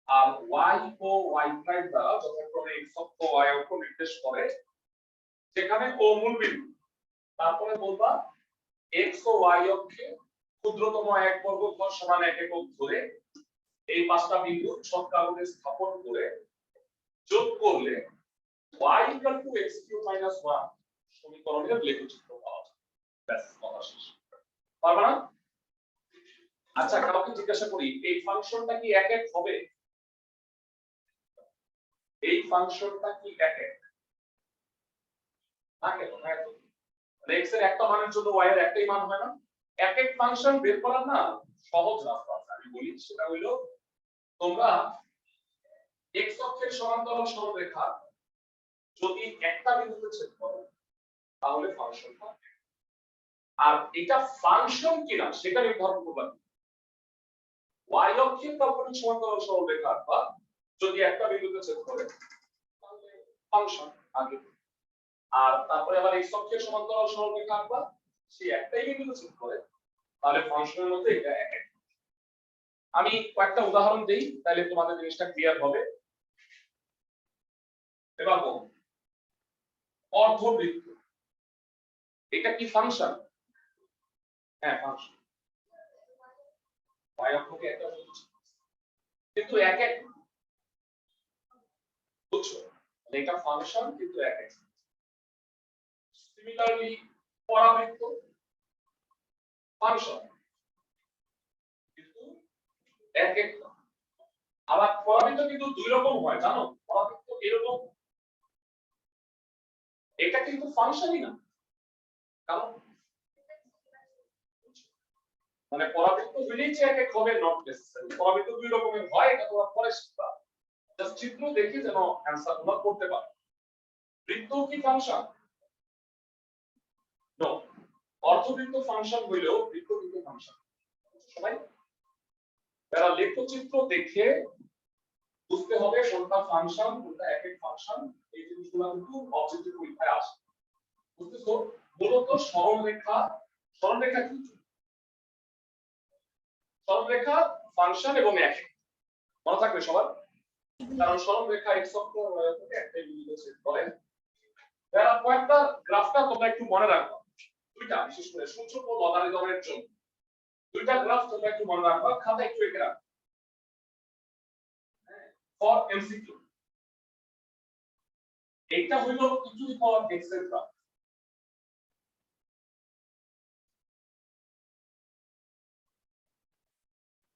আর y ও y প্রাইম দ্বারা যথাক্রমে x অক্ষ y অক্ষ নির্দেশ করে, যেখানে ও মূল বিন্দু। তারপরে বলবা x ও y অক্ষে ক্ষুদ্রতম এক বর্গ ঘর সমান এক একক ধরে এই পাঁচটা বিন্দু ছক কাগজে স্থাপন করে যোগ করলে y = x³ - 1 সমীকরণের লেখচিত্র পাওয়া যায়। ব্যাস, কথা শেষ। পারবা না? আচ্ছা, কাউকে জিজ্ঞাসা করি, এই ফাংশনটা কি এক এক হবে? এই ফাংশনটা কি এক এক? না কেন? হ্যাঁ তো, x এর একটা মানের জন্য y এর একটাই মান হয় না? এক এক ফাংশন বের করার না সহজ রাস্তা আছে, আমি বলি। সেটা হলো, তোমরা x অক্ষের সমান্তরাল সরলরেখা যদি একটা বিন্দুতে ছেদ করে তাহলে ফাংশনটা, আর এটা ফাংশন কিনা সেটা নির্ধারণ করবা। y অক্ষের কাল্পনিক সমান্তরাল সরলরেখা বা যদি একটা বিন্দুতে ছেদ করে তাহলে ফাংশন আগে, আর তারপরে আবার x অক্ষের সমান্তরাল সরলরেখা আঁকবা সেই একটাই বিন্দুতে ছেদ করে তাহলে ফাংশনের মধ্যে এটা এক এক। আমি কয়েকটা উদাহরণ দেই তাহলে তোমাদের জিনিসটা ক্লিয়ার হবে। এবার বল অর্ধবৃত্ত, এটা কি ফাংশন? হ্যাঁ ফাংশন, y অক্ষকে একটা বলছি কিন্তু এক এক, বুঝছো? এটা ফাংশন কিন্তু এক এক। সিমিলারলি পরাবৃত্ত ফাংশন কিন্তু এক এক। আবার পরাবৃত্ত কিন্তু দুই রকম হয় জানো, পরাবৃত্ত এরকম, এটা কিন্তু ফাংশনই না, কারণ মানে পরাবৃত্ত হইলেই যে এক এক হবে নট নেসেসারি, পরাবৃত্ত দুই রকমের হয়, এটা তোমরা পরে শিখবা, জাস্ট চিত্র দেখে যেন অ্যানসার তোমরা করতে পারো। বৃত্ত কি ফাংশন? নো, অর্ধবৃত্ত ফাংশন হইলেও বৃত্ত কিন্তু ফাংশন। সবাই যারা লেখচিত্র দেখে বুঝতে হবে কোনটা ফাংশন কোনটা এক এক ফাংশন, এই জিনিসগুলো কিন্তু অবজেক্টিভ পরীক্ষায় আসে। বুঝতেছো? মূলত সরলরেখা, সরলরেখা কি? সরলরেখা ফাংশন এবং এক এক, মনে থাকবে সবার, কারণ সরলরেখা x অক্ষ y অক্ষকে একটাই বিন্দুতে ছেদ করে। যারা কয়েকটা গ্রাফটা তোমরা একটু মনে রাখবা, দুইটা বিশেষ করে সূচক ও লগারিদমের জন্য দুইটা গ্রাফ তোমরা একটু মনে রাখবা, খাতায় একটু এঁকে রাখবা ফর এমসিকিউ। এটা হইল e to the power x এর গ্রাফ,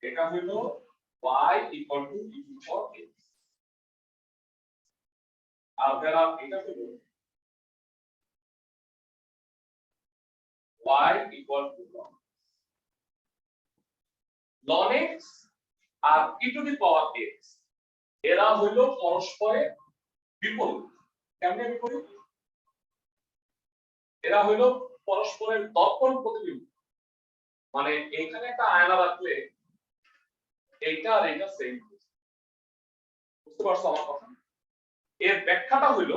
এটা হইল y equal to e to the power x, আর যারা এটা হইল y equal to ln x আর e to the power x, এরা হইল পরস্পরের বিপরীত। কেমনে বিপরীত? এরা হইল পরস্পরের দর্পণ প্রতিবিম্ব, মানে এখানে একটা আয়না রাখলে এইটা আর এইটা সেম। বুঝতে পারছো আমার কথা? এর ব্যাখ্যাটা হইল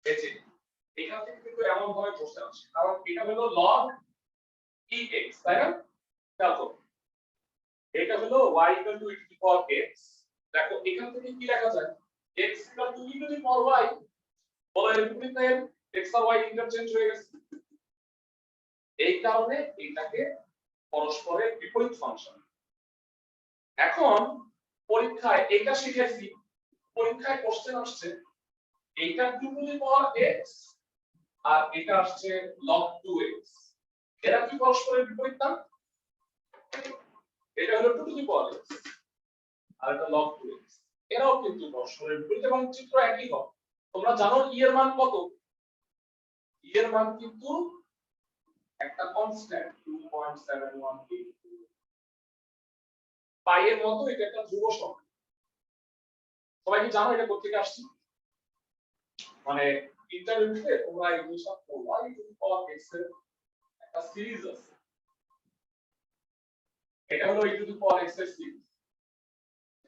এই যে এখান থেকে কিন্তু এমন ভাবে বসে আছে, কারণ এটা হলো log ex, তাই না? দেখো এটা হলো y equal to e to the power x, দেখো এখান থেকে কি লেখা যায় x equal to e to the power y, বলো এর বিপরীত x আর y ইন্টারচেঞ্জ হয়ে গেছে, এই কারণে এটাকে পরস্পরের বিপরীত ফাংশন। এখন পরীক্ষায় এটা শিখেছি, পরীক্ষায় কোশ্চেন আসছে এইটা 2 টু দি পাওয়ার x আর এটা আসছে log 2x, এরা কি পরস্পরের বিপরীত না? এটা হলো 2 টু দি পাওয়ার x আর এটা log 2x, এরাও কিন্তু পরস্পরের বিপরীত এবং চিত্র একই হবে। তোমরা জানো e এর মান কত? e এর মান কিন্তু একটা কনস্ট্যান্ট 2.7182, পাই এর মতো এটা একটা ধ্রুব সংখ্যা। সবাই কি জানো এটা কোথা থেকে আসছে? মানে ইন্টারভিউতে তোমরা এই জিনিসটা পড়বা, e to the power x এর একটা সিরিজ আছে, এটা হলো e to the power x এর series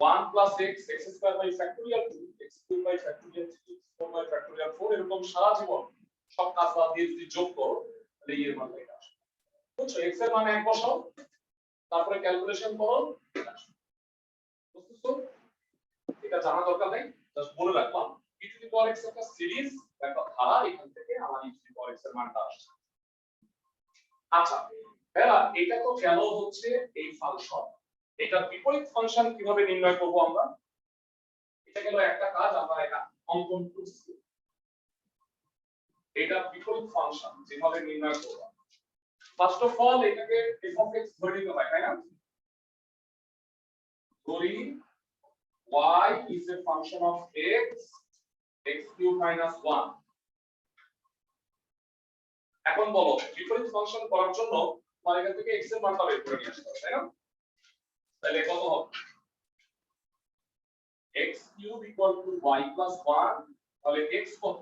1 plus x x square by factorial 2 x cube by factorial 3 x 4 by factorial 4, এরকম সারা জীবন সব কাজ বাদ দিয়ে যদি যোগ করো তাহলে এর মান এটা আসবে। বুঝছো? x এর মান এক বসাও, তারপরে ক্যালকুলেশন করো, এটা আসবে। বুঝছো? এটা জানা দরকার নাই, জাস্ট বলে রাখলাম e to the power x একটা সিরিজ, একটা ধারা, এখান থেকে আমার e to the power x এর মানটা আসছে। আচ্ছা এবার এটা তো গেল হচ্ছে এই ফাংশন, এটা বিপরীত ফাংশন কিভাবে নির্ণয় করব আমরা? এটা গেল একটা কাজ, আমরা এটা অঙ্কন করছি, এটা বিপরীত ফাংশন যেভাবে নির্ণয় করব। ফার্স্ট অফ অল এটাকে f of x ধরে নিতে হয়, তাই না? ধরি y is a function of x, x cube minus 1। এখন বলো বিপরীত ফাংশন করার জন্য তোমার এখান থেকে x এর মানটা বের করে নিয়ে আসতে হবে, তাই না? তাহলে কত হবে? x cube equal to y plus 1, তাহলে x কত?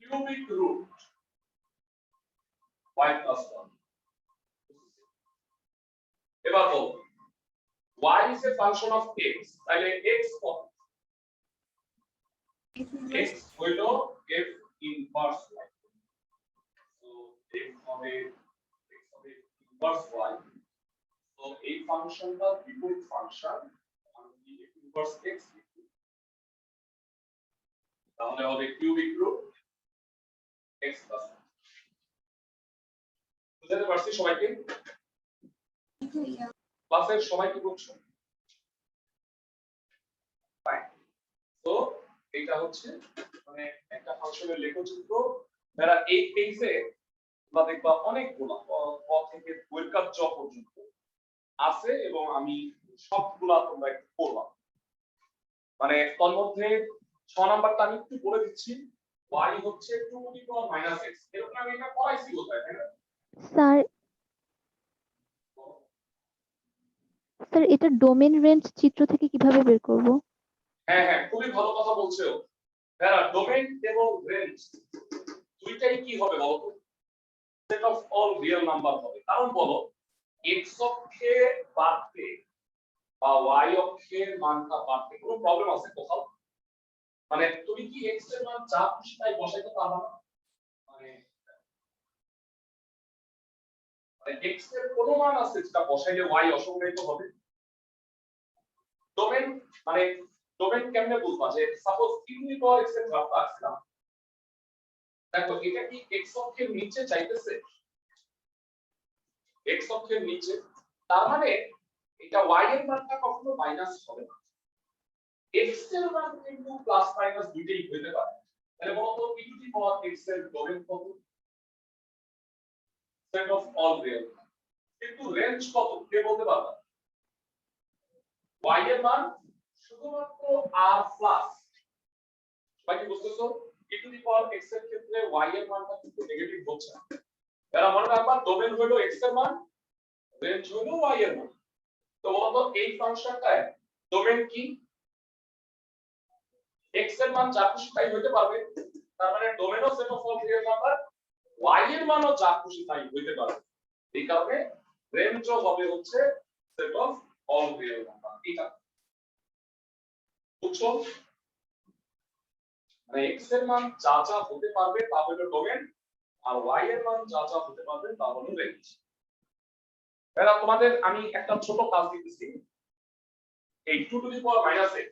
cubic root y plus 1। A function of x তাহলে x কত x হইল f inverse y so x হবে ইনভার্স y তো এই ফাংশনটা বিপরীত ফাংশন আমি ইনভার্স x লিখি তাহলে হবে কিউবিক রুট x প্লাস বুঝতে পারছি সবাইকে ভাইয়া ক্লাসের সবাই কি করছো ফাইন তো এটা হচ্ছে মানে একটা ফাংশনের লেখচিত্র যারা এই পেজে তোমরা দেখবা অনেকগুলো ক থেকে বইয়ের কাজ জ পর্যন্ত আছে এবং আমি সবগুলা তোমরা একটু পড়বা মানে তার মধ্যে 6 নাম্বারটা আমি একটু বলে দিচ্ছি y হচ্ছে 2 টু দি পাওয়ার -x এরকম আমি এটা পড়াইছি কোথায় তাই না স্যার স্যার এটা ডোমেন রেঞ্জ চিত্র থেকে কিভাবে বের করব? হ্যাঁ হ্যাঁ খুবই ভালো কথা বলছো যারা ডোমেইন এবং রেঞ্জ দুইটাই কি হবে বলো তো set of all real number হবে কারণ বলো x অক্ষে বাড়তে বা y অক্ষের মানটা বাড়তে কোনো প্রবলেম আছে কোথাও মানে তুমি কি x এর মান যা খুশি তাই বসাইতে পারবে না মানে x এর কোনো মান আছে যেটা বসাইলে y অসংজ্ঞায়িত হবে ডোমেইন মানে ডোমেইন কেমনে বুঝবা যে সাপোজ ইউনিট পাওয়ার x এর গ্রাফটা আছে না দেখো এটা কি x অক্ষের নিচে যাইতেছে x অক্ষের নিচে তার মানে এটা y এর মানটা কখনো মাইনাস হবে না x এর মান কিন্তু প্লাস মাইনাস দুইটাই হতে পারে তাহলে বলতো e to the power x এর ডোমেইন কত সেট অফ অল রিয়েল কিন্তু রেঞ্জ কত কে বলতে পারবে y এর মান শুধুমাত্র r প্লাস বাকি বুঝতেছো e to the power x এর ক্ষেত্রে y এর মানটা কিন্তু নেগেটিভ হচ্ছে না এরা মনে রাখবা ডোমেইন হলো x এর মান রেঞ্জ হলো y এর মান তো বলতো এই ফাংশনটায় ডোমেইন কি x এর মান যা খুশি তাই হতে পারবে তার মানে ডোমেইনও set of all real number y এর মানও যা খুশি তাই হতে পারবে এই কারণে রেঞ্জও হবে হচ্ছে set of all real number এটা বুঝছো মানে x এর মান যা যা হতে পারবে তা হলো ডোমেইন আর y এর মান যা যা হতে পারবে তা হলো রেঞ্জ এরা তোমাদের আমি একটা ছোট কাজ দিতেছি এই 2 টু দি পাওয়ার -x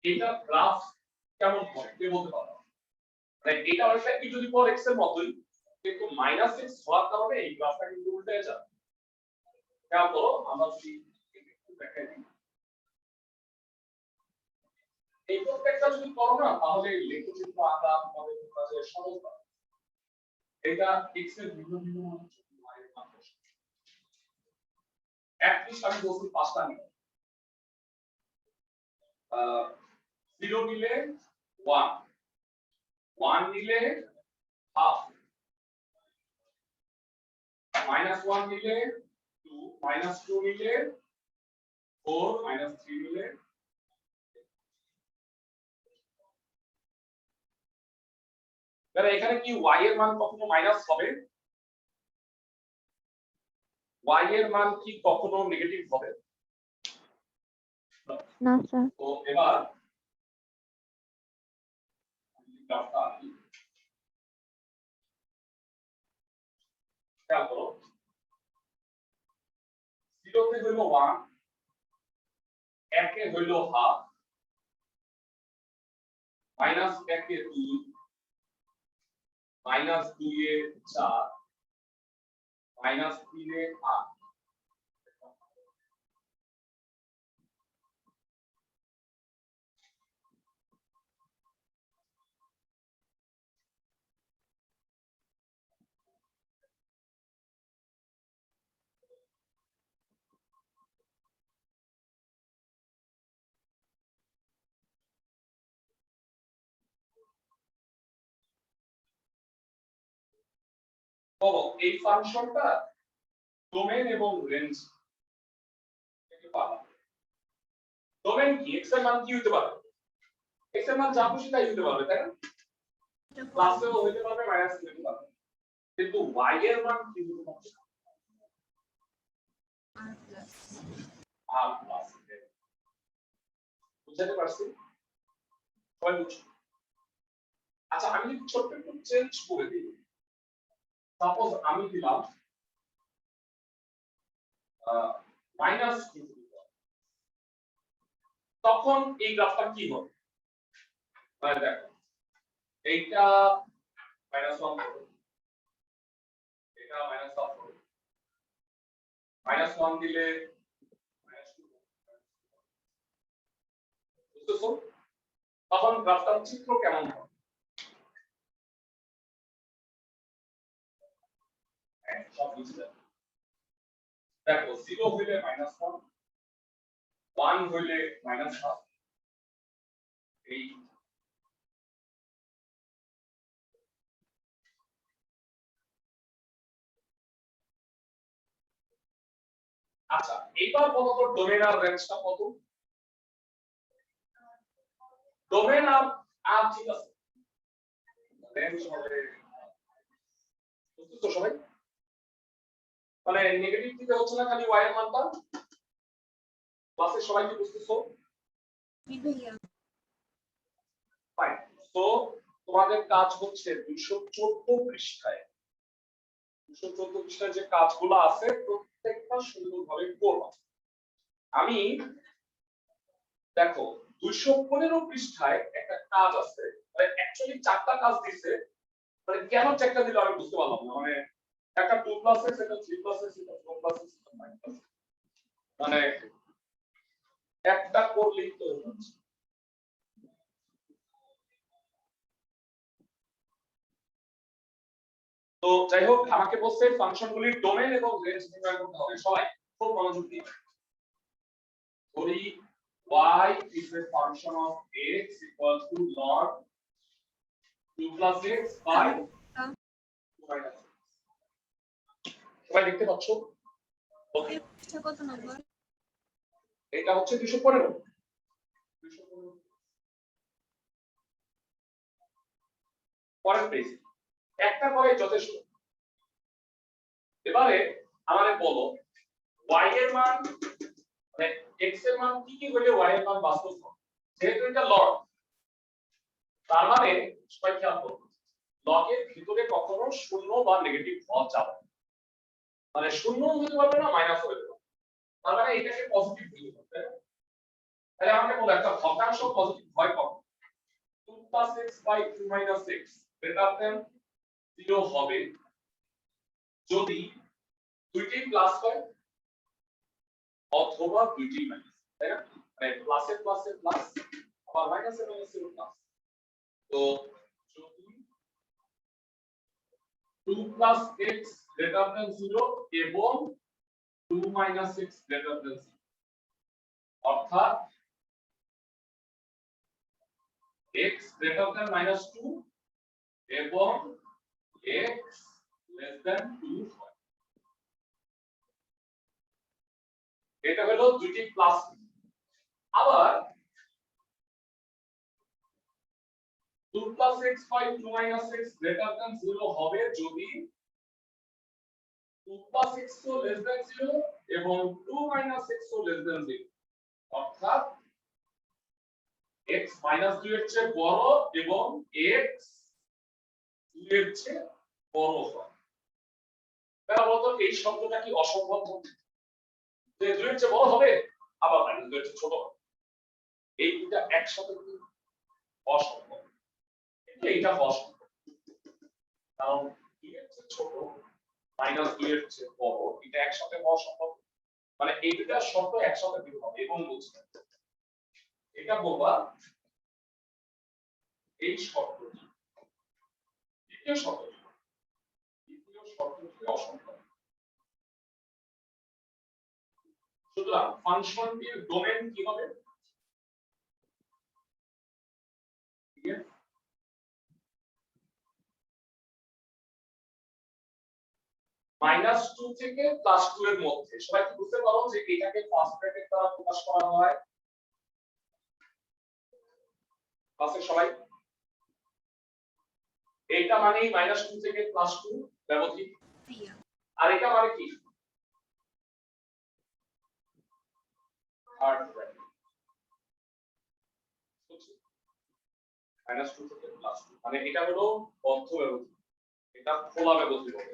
এটা গ্রাফ কেমন হয় কে বলতে পারো মানে এটা হচ্ছে e to the power x এর মতই কিন্তু -x হওয়ার কারণে এই গ্রাফটা কিন্তু উল্টে যাবে খেয়াল করো আমরা যদি একটু দেখাই দিই এই প্রত্যেকটা যদি করো না তাহলে লেখচিত্র আঁকা আমাদের কাছে সহজ হবে এটা x এর বিভিন্ন বিভিন্ন মান হচ্ছে y এর মান বসে অ্যাটলিস্ট আমি বলছি 5টা নিয়ে 0 নিলে 1 1 নিলে হাফ -1 নিলে 2 -2 নিলে 4 -3 নিলে তাহলে এখানে কি y এর মান কখনো মাইনাস হবে y এর মান কি কখনো নেগেটিভ হবে না স্যার। তো এবার গ্রাফটা আঁকি খেয়াল করো 0 তে হইল 1 1 এ হইল হাফ -1 এ 2 -2 এ 4 -3 এ 8 বলো এই ফাংশনটা ডোমেইন এবং রেঞ্জ থেকে পাবো ডোমেইন কি x এর মান কি হতে পারে x এর মান যা খুশি তাই হতে পারবে তাই না প্লাসও হতে পারবে মাইনাসও হতে পারবে কিন্তু y এর মান কি হতে পারবে r প্লাস আর প্লাস বুঝতে পারছি সবাই বুঝছো আচ্ছা আমি যদি ছোট্ট একটু চেঞ্জ করে দিই সাপোজ আমি দিলাম মাইনাস তখন এই গ্রাফটা কি হবে মানে দেখো এইটা মাইনাস 1 হবে এটা মাইনাস 1 হবে মাইনাস 1 দিলে মাইনাস 2 বুঝতেছো তখন গ্রাফটার চিত্র কেমন হবে সব বুঝতে দেখো 0 হইলে মাইনাস 1 1 হইলে মাইনাস 1 এই আচ্ছা এইবার বলো তো ডোমেন আর রেঞ্জটা কত ডোমেন আর ঠিক আছে রেঞ্জ হবে বুঝছো সবাই মানে নেগেটিভ দিতে হচ্ছে না খালি y এর মানটা ক্লাসে সবাই কি বুঝতেছো ভাইয়া ফাইন সো তোমাদের কাজ হচ্ছে 214 পৃষ্ঠায় 214 পৃষ্ঠায় যে কাজগুলো আছে প্রত্যেকটা সুন্দরভাবে করবা আমি দেখো 215 পৃষ্ঠায় একটা কাজ আছে মানে অ্যাকচুয়ালি চারটা কাজ দিছে মানে কেন চারটা দিল আমি বুঝতে পারলাম না মানে একটা 2 প্লাস x একটা 3 প্লাস x একটা 4 প্লাস x একটা 5 প্লাস মানে একটা করলেই তো হচ্ছে তো যাই হোক আমাকে বলছে ফাংশনগুলির ডোমেন এবং রেঞ্জ নির্ণয় করতে হবে সবাই খুব মনোযোগ দিয়ে ধরি y is a function of x equals to log 2 plus x by 2 minus x সবাই দেখতে পাচ্ছ ওকে এটা কত নম্বর এটা হচ্ছে 215 পরের পেজ একটা করে যথেষ্ট এবারে আমারে বলো y এর মান মানে x এর মান কি কি হলে y এর মান বাস্তব হবে যেহেতু এটা লগ তার মানে সবাই খেয়াল করো লগ এর ভিতরে কখনো শূন্য বা নেগেটিভ হওয়া যাবে না মানে শূন্য হতে পারবে না মাইনাস হতে পারবে তার মানে এটাকে পজিটিভ দিতে হবে তাহলে আমাকে বলো একটা ভগ্নাংশ পজিটিভ হয় কখন 2 plus x by 2 minus x greater than 0 হবে যদি দুইটি প্লাস হয় অথবা দুইটি মাইনাস তাই না মানে প্লাসে প্লাসে প্লাস আবার মাইনাসে মাইনাসে প্লাস তো যদি 2 plus x greater than 0 এবং 2 minus x greater than 0 অর্থাৎ x greater than minus 2 এবং x less than 2 হয় এটা হলো দুইটি প্লাস আবার 2 plus x by 2 minus x greater than 0 হবে যদি 2 plus x ও less than 0 এবং 2 minus x ও less than 0 অর্থাৎ x minus 2 এর চেয়ে বড় এবং x 2 এর চেয়ে বড় হয় তাহলে বলতো এই শব্দটা কি অসম্ভব হবে যে 2 এর চেয়ে বড় হবে আবার মাইনাস 2 এর চেয়ে ছোট হবে এই দুটো একসাথে কি অসম্ভব কিন্তু এটা অসম্ভব কারণ 2 এর চেয়ে ছোট মাইনাস 2 এর চেয়ে বড় এটা একসাথে হওয়া সম্ভব মানে এই দুটো শব্দ একসাথে বের হবে এবং বুঝতে এটা বলবা এই শব্দটি দ্বিতীয় শব্দটি অসম্ভব সুতরাং ফাংশনটির ডোমেন কি হবে -2 থেকে +2 এর মধ্যে সবাই কি বুঝতে পারো যে এটাকে ফার্স্ট ব্র্যাকেট দ্বারা প্রকাশ করা হয় ক্লাসে সবাই এটা মানে -2 থেকে +2 ব্যবধান ভাইয়া আর এটা মানে কি থার্ড ব্র্যাকেট -2 থেকে +2 মানে এটা হলো বদ্ধ ব্যবধি, এটা খোলা ব্যবধি হবে।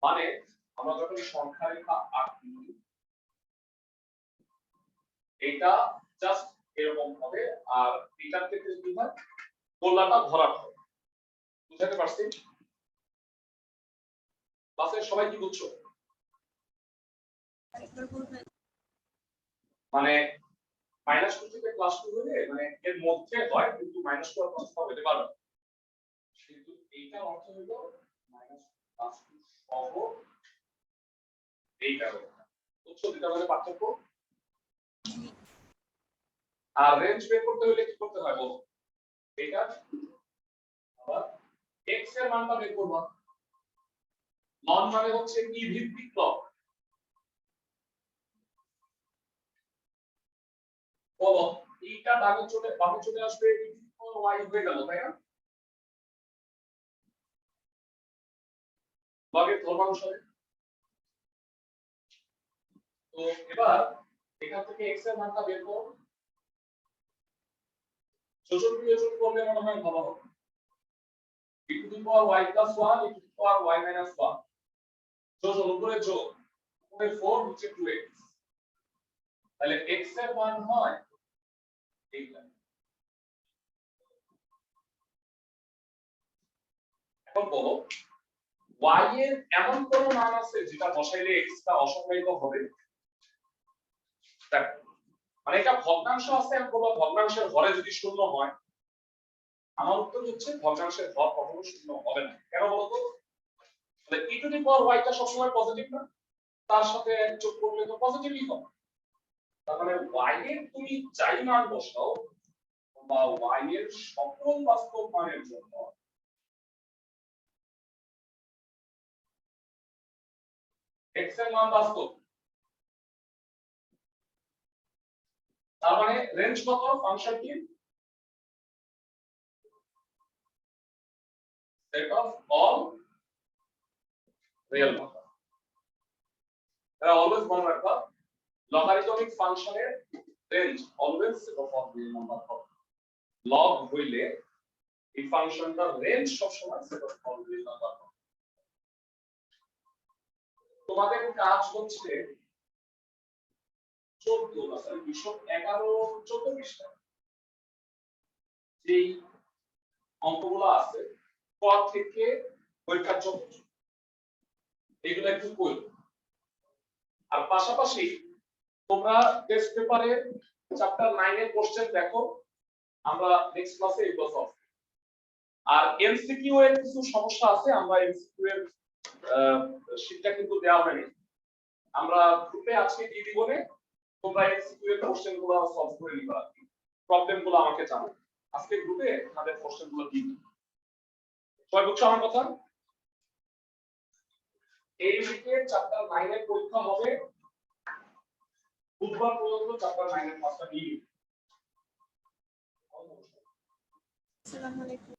মানে আমরা যখন সংখ্যা রেখা আঁকি এটা জাস্ট এরকম হবে, আর এটার ক্ষেত্রে কি হয়, গোলাটা ভরাট হয়। বুঝতে পারছি? ক্লাসের সবাই কি বুঝছো? আরেকবার বলবেন? মানে -2 থেকে +2 হলে মানে এর মধ্যে হয়, কিন্তু -2 আর +2 হতে পারে না। কিন্তু এইটার অর্থ হলো -+2 সহ এইটা ব্যবস্থা। বুঝছো দুটার মধ্যে পার্থক্য? আর রেঞ্জ বের করতে হলে কি করতে হয় বলো? এটা আবার x এর মানটা বের করবা। নন মানে হচ্ছে কি ভিত্তিক লগ। বলো এইটা বামে চলে আসবে, y হয়ে গেল, তাই না? লগের ধর্মানুসারে। তো এবার এখান থেকে x এর মানটা বের করো। যোজন বিয়োজন করলে মনে হয় ভালো হবে। e to the power y plus 1 e to the power y minus 1 যোজন উপরে যোগ, উপরে 4 নিচে 2x, তাহলে x এর মান হয় এইটা। এখন বলো y এর এমন কোন মান আছে যেটা বসাইলে x টা অসংজ্ঞায়িত হবে? দেখো মানে এটা ভগ্নাংশ আছে, অথবা ভগ্নাংশের ঘরে যদি শূন্য হয়, আমার উত্তর হচ্ছে ভগ্নাংশের ঘর কখনো শূন্য হবে না। কেন বলতো? তাহলে e to the power y টা সবসময় পজিটিভ না, তার সাথে যোগ করলে তো পজিটিভই হবে। তার মানে y এর তুমি যাই মান বসাও বা y এর সকল বাস্তব মানের জন্য x এর মান বাস্তব। তার মানে রেঞ্জ কত ফাংশন কি? Set of all real number. এটা অলওয়েজ মনে রাখবা, লগারিদমিক ফাংশনের range always set of all real number হবে। লগ হইলে এই ফাংশনটার রেঞ্জ সবসময় set of all real number হবে। তোমাদের কাজ হচ্ছে 14 পৃষ্ঠা যেই অঙ্কগুলো আছে ক থেকে পরীক্ষার জন্য এগুলো একটু করো। আর পাশাপাশি তোমরা টেস্ট পেপারে চ্যাপ্টার 9 এর কোশ্চেন দেখো, আমরা নেক্সট ক্লাসে এগুলো সলভ। আর এমসিকিউ এর কিছু সমস্যা আছে, আমরা এমসিকিউ এর শীটটা কিন্তু দেওয়া হয়নি, আমরা গ্রুপে আজকে দিয়ে দিব নে, তোমরা এমসিকিউ এর কোশ্চেনগুলো সলভ করে নিবা, প্রবলেমগুলো আমাকে জানাও। আজকে গ্রুপে আমাদের কোশ্চেনগুলো দিয়ে দিই। সবাই বুঝছো আমার কথা? এই উইকে চ্যাপ্টার 9 এর পরীক্ষা হবে, বুধবার পর্যন্ত চ্যাপ্টার 9 এর ক্লাসটা নিয়ে। আসসালামু আলাইকুম।